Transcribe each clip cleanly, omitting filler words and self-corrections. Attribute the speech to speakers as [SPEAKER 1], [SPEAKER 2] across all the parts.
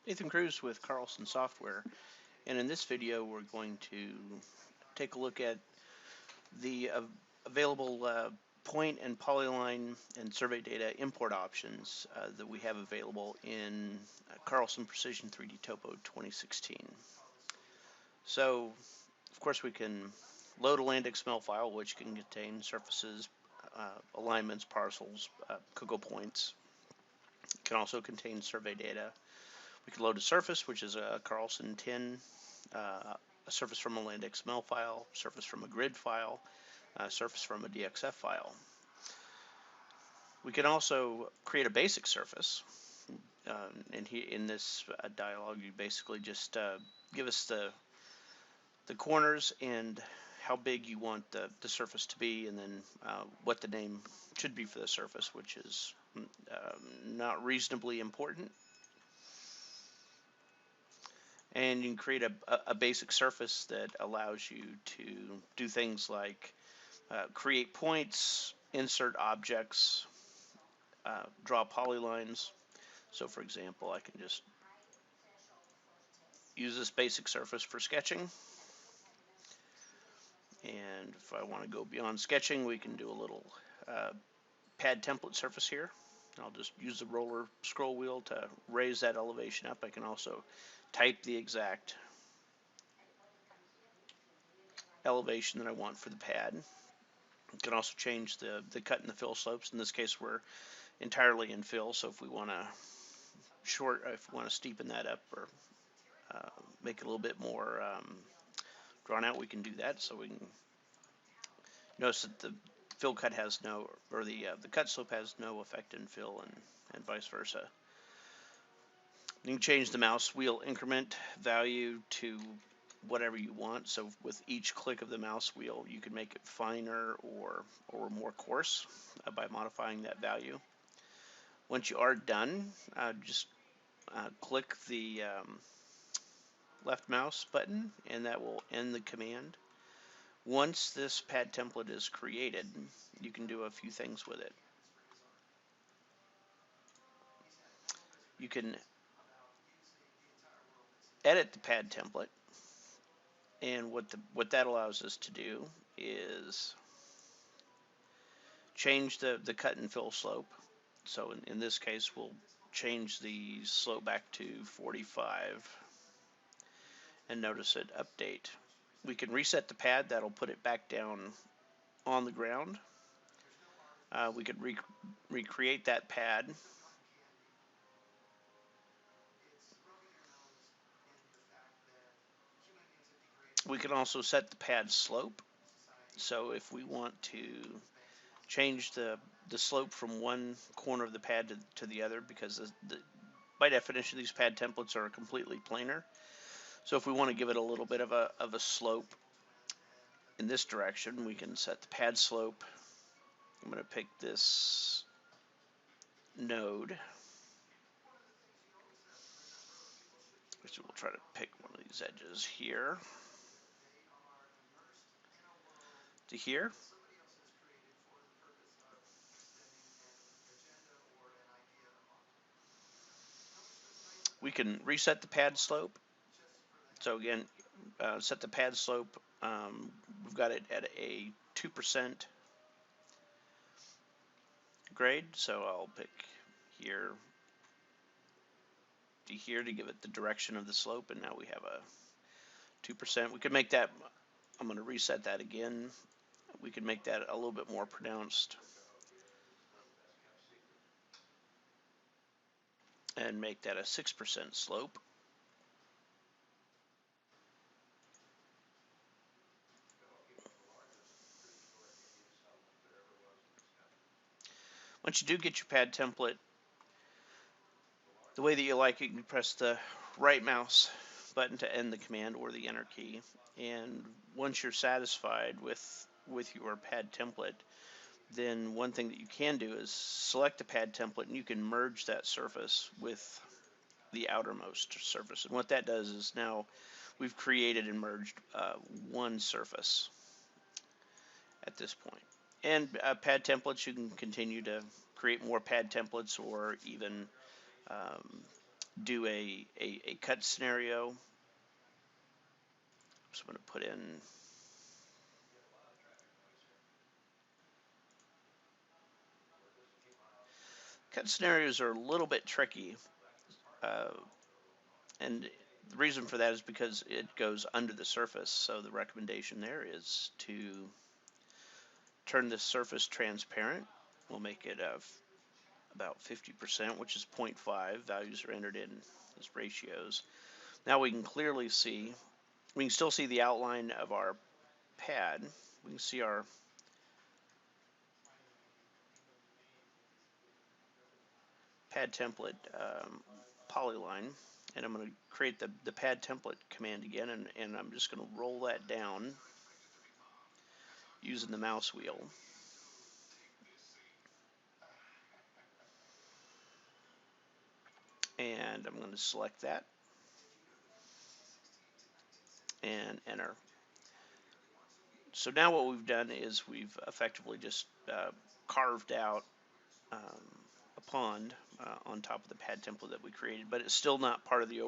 [SPEAKER 1] Nathan Cruz with Carlson Software, and in this video we're going to take a look at the available point and polyline and survey data import options that we have available in Carlson Precision 3D Topo 2016. So, of course, we can load a land XML file which can contain surfaces, alignments, parcels, cocoa points. It can also contain survey data. We can load a surface, which is a Carlson 10, a surface from a land XML file, surface from a grid file, a surface from a DXF file. We can also create a basic surface. And in this dialog, you basically just give us the corners and how big you want the surface to be, and then what the name should be for the surface, which is not reasonably important. And you can create a basic surface that allows you to do things like create points, insert objects, draw polylines. So for example, I can just use this basic surface for sketching. And if I want to go beyond sketching, we can do a little pad template surface here. I'll just use the roller scroll wheel to raise that elevation up. I can also type the exact elevation that I want for the pad. You can also change the cut and the fill slopes. In this case, we're entirely in fill, so if we want to steepen that up or make it a little bit more drawn out, we can do that. So we can notice that the fill cut has no, or the cut slope has no effect in fill, and vice versa. You can change the mouse wheel increment value to whatever you want. So with each click of the mouse wheel, you can make it finer or more coarse by modifying that value. Once you are done, just click the left mouse button, and that will end the command. Once this pad template is created, you can do a few things with it. You can edit the pad template, and what that allows us to do is change the cut and fill slope. So in this case, we'll change the slope back to 45, and notice it update. We can reset the pad. That'll put it back down on the ground. We could recreate that pad. We can also set the pad slope. So if we want to change the slope from one corner of the pad to the other, because by definition these pad templates are completely planar. So if we want to give it a little bit of a slope in this direction, we can set the pad slope. I'm going to pick this node, which we'll try to pick one of these edges here to here. We can reset the pad slope. So again, set the pad slope. We've got it at a 2% grade, so I'll pick here to here to give it the direction of the slope, and now we have a 2%. We could make that, I'm going to reset that again. We could make that a little bit more pronounced and make that a 6% slope. Once you do get your pad template the way that you like it, you can press the right mouse button to end the command or the enter key. And once you're satisfied with your pad template, then one thing that you can do is select the pad template, and you can merge that surface with the outermost surface. And what that does is now we've created and merged one surface at this point. And pad templates, you can continue to create more pad templates, or even do a cut scenario. So I'm going to put in cut scenarios are a little bit tricky, and the reason for that is because it goes under the surface. So the recommendation there is to turn the surface transparent. We'll make it about 50%, which is 0.5. Values are entered in as ratios. Now we can clearly see, we can still see the outline of our pad. We can see our pad template polyline, and I'm going to create the pad template command again, and I'm just going to roll that down using the mouse wheel. And I'm going to select that and enter. So now what we've done is we've effectively just carved out a pond on top of the pad template that we created, but it's still not part of the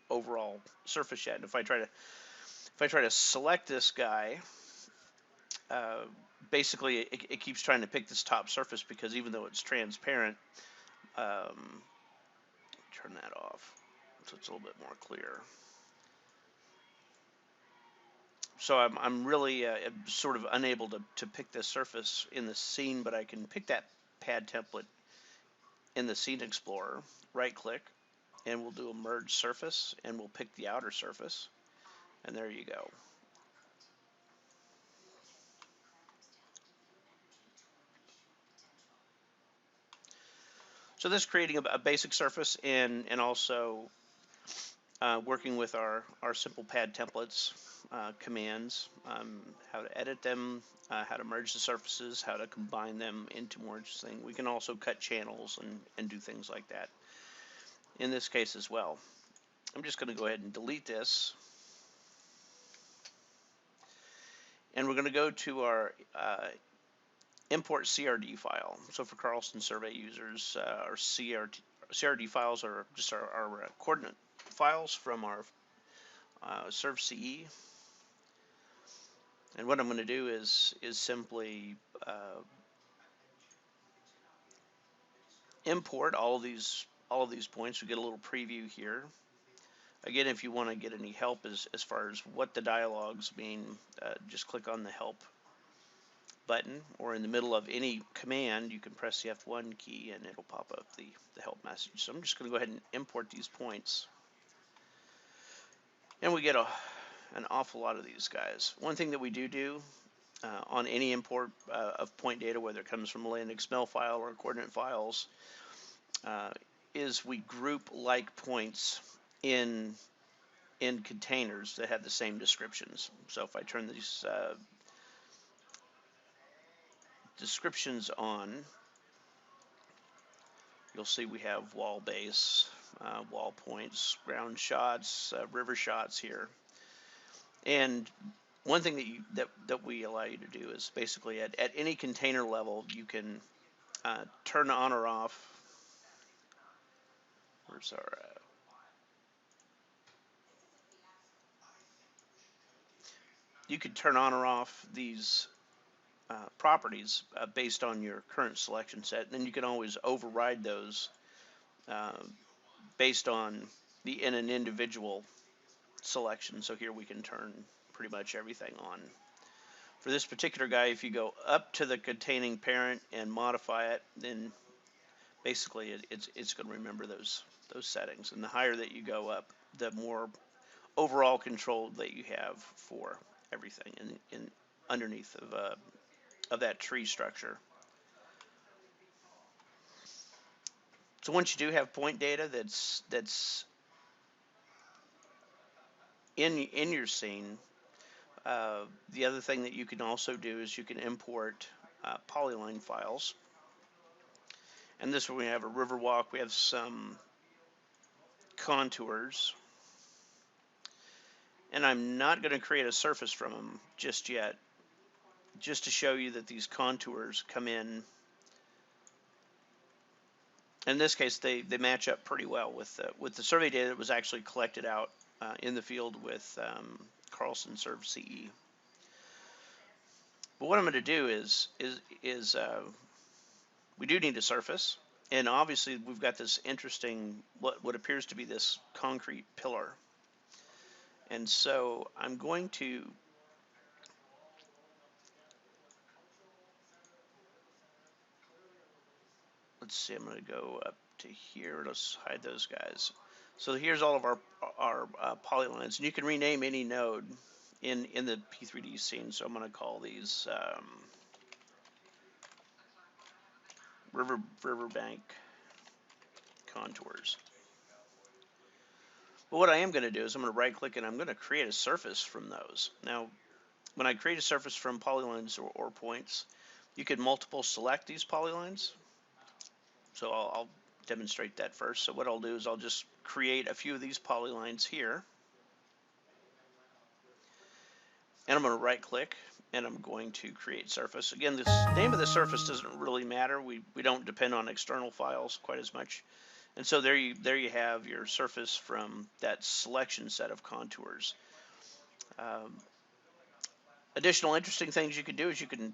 [SPEAKER 1] overall surface yet. And if I try to select this guy, basically it keeps trying to pick this top surface, because even though it's transparent, turn that off so it's a little bit more clear. So I'm really sort of unable to pick this surface in the scene, but I can pick that pad template in the Scene Explorer. Right click, and we'll do a merge surface, and we'll pick the outer surface, and there you go. So this is creating a basic surface, and also working with our simple pad templates commands, how to edit them, how to merge the surfaces, how to combine them into more interesting. We can also cut channels and do things like that in this case as well. I'm just going to go ahead and delete this, and we're going to go to our import CRD file. So for Carlson survey users, our CRD files are just our coordinate files from our servce. And what I'm going to do is simply import all of these points. We get a little preview here. Again, if you want to get any help as far as what the dialogues mean, just click on the help button, or in the middle of any command you can press the F1 key and it'll pop up the help message. So I'm just going to go ahead and import these points, and we get an awful lot of these guys. One thing that we do on any import of point data, whether it comes from a land XML file or coordinate files, is we group like points in containers that have the same descriptions. So if I turn these descriptions on, you'll see we have wall base, wall points, ground shots, river shots here. And one thing that we allow you to do is basically at any container level, you can turn on or off. Where's our you could turn on or off these properties based on your current selection set, and then you can always override those based on an individual selection. So here we can turn pretty much everything on. For this particular guy, if you go up to the containing parent and modify it, then basically it's going to remember those settings. And the higher that you go up, the more overall control that you have for everything in underneath of that tree structure. So once you do have point data that's in your scene, the other thing that you can also do is you can import polyline files. And this one, we have a river walk, we have some contours, and I'm not going to create a surface from them just yet, just to show you that these contours come in In this case, they match up pretty well with the survey data that was actually collected out in the field with Carlson Serve CE. But what I'm going to do is we do need a surface, and obviously we've got this interesting what appears to be this concrete pillar, and so I'm going to let's see, I'm going to go up to here. Let's hide those guys. So here's all of our polylines, and you can rename any node in the P3D scene. So I'm going to call these riverbank contours. But what I am going to do is I'm going to right click and I'm going to create a surface from those. Now, when I create a surface from polylines or points, you can multiple select these polylines. So I'll demonstrate that first. So what I'll do is I'll just create a few of these polylines here. And I'm going to right click and I'm going to create surface. Again, the name of the surface doesn't really matter. We don't depend on external files quite as much. And so there you have your surface from that selection set of contours. Additional interesting things you can do is you can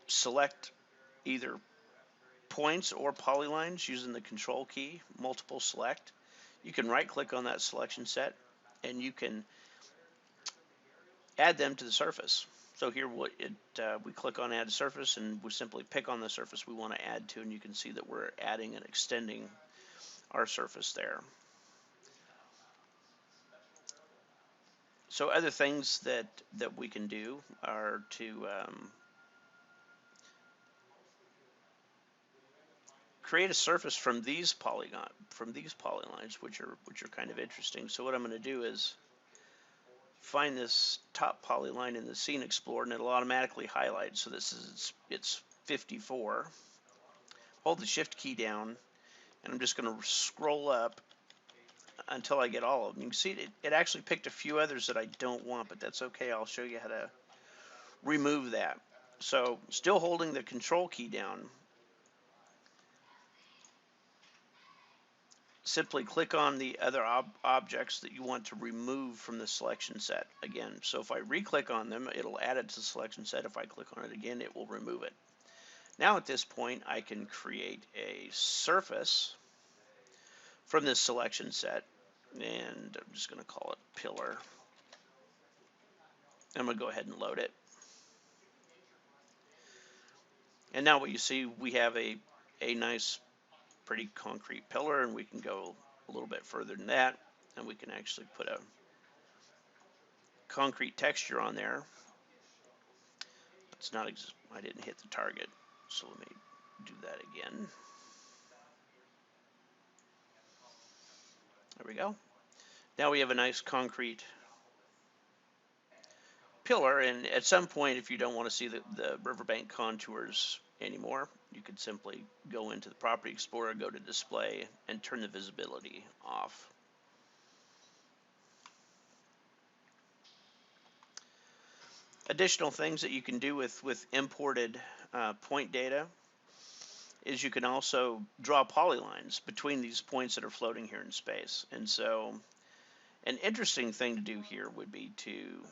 [SPEAKER 1] select either points or polylines using the control key, multiple select. You can right click on that selection set and you can add them to the surface. So here we click on add surface and we simply pick on the surface we want to add to, and you can see that we're adding and extending our surface there. So other things that we can do are to create a surface from these polylines, which are kind of interesting. So what I'm going to do is find this top polyline in the Scene Explorer, and it'll automatically highlight. So this is it's 54. Hold the Shift key down, and I'm just going to scroll up until I get all of them. You can see it actually picked a few others that I don't want, but that's okay. I'll show you how to remove that. So still holding the control key down, simply click on the other objects that you want to remove from the selection set again. So if I re-click on them, it'll add it to the selection set. If I click on it again, it will remove it. Now at this point, I can create a surface from this selection set, and I'm just going to call it pillar. I'm going to go ahead and load it. And now what you see, we have a nice, pretty concrete pillar, and we can go a little bit further than that, and we can actually put a concrete texture on there. It's not, I didn't hit the target, so let me do that again. There we go. Now we have a nice concrete pillar, and at some point, if you don't want to see the riverbank contours anymore, you could simply go into the Property Explorer, go to Display, and turn the visibility off. Additional things that you can do with imported point data is you can also draw polylines between these points that are floating here in space. And so an interesting thing to do here would be to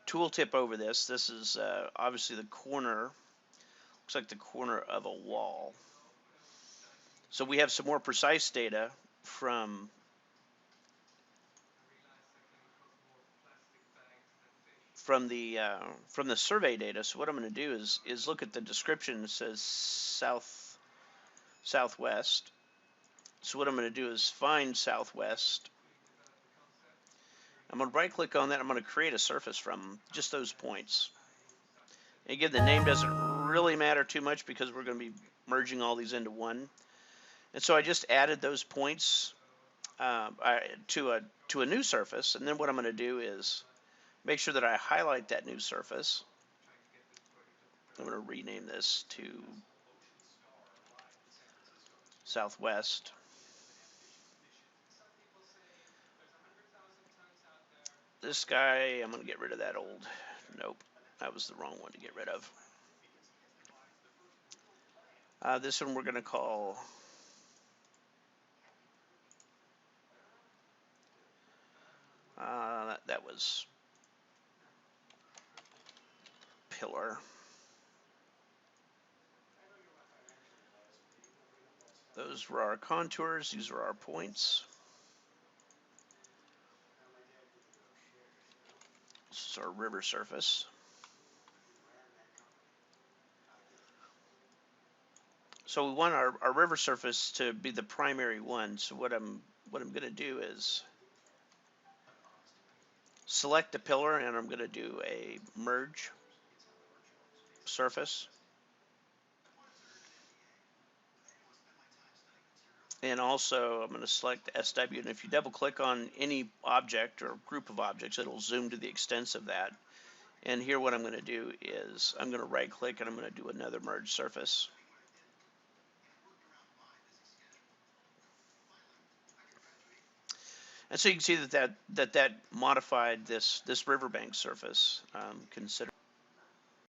[SPEAKER 1] tooltip over this. This is obviously the corner, looks like the corner of a wall. So we have some more precise data from the survey data. So what I'm going to do is look at the description. It says southwest. So what I'm going to do is find southwest. I'm going to right click on that. I'm going to create a surface from just those points. And again, the name doesn't really matter too much because we're going to be merging all these into one. And so I just added those points to a new surface. And then what I'm going to do is make sure that I highlight that new surface. I'm going to rename this to Southwest. This guy, I'm going to get rid of that old. Nope, that was the wrong one to get rid of. This one we're going to call that was pillar. Those were our contours. These are our points. This is our river surface. So we want our river surface to be the primary one. So what I'm going to do is select the pillar, and I'm going to do a merge surface. And also I'm going to select SW, and if you double click on any object or group of objects, it'll zoom to the extents of that. And here what I'm going to do is I'm going to right click and I'm going to do another merge surface. And so you can see that modified this riverbank surface considerably.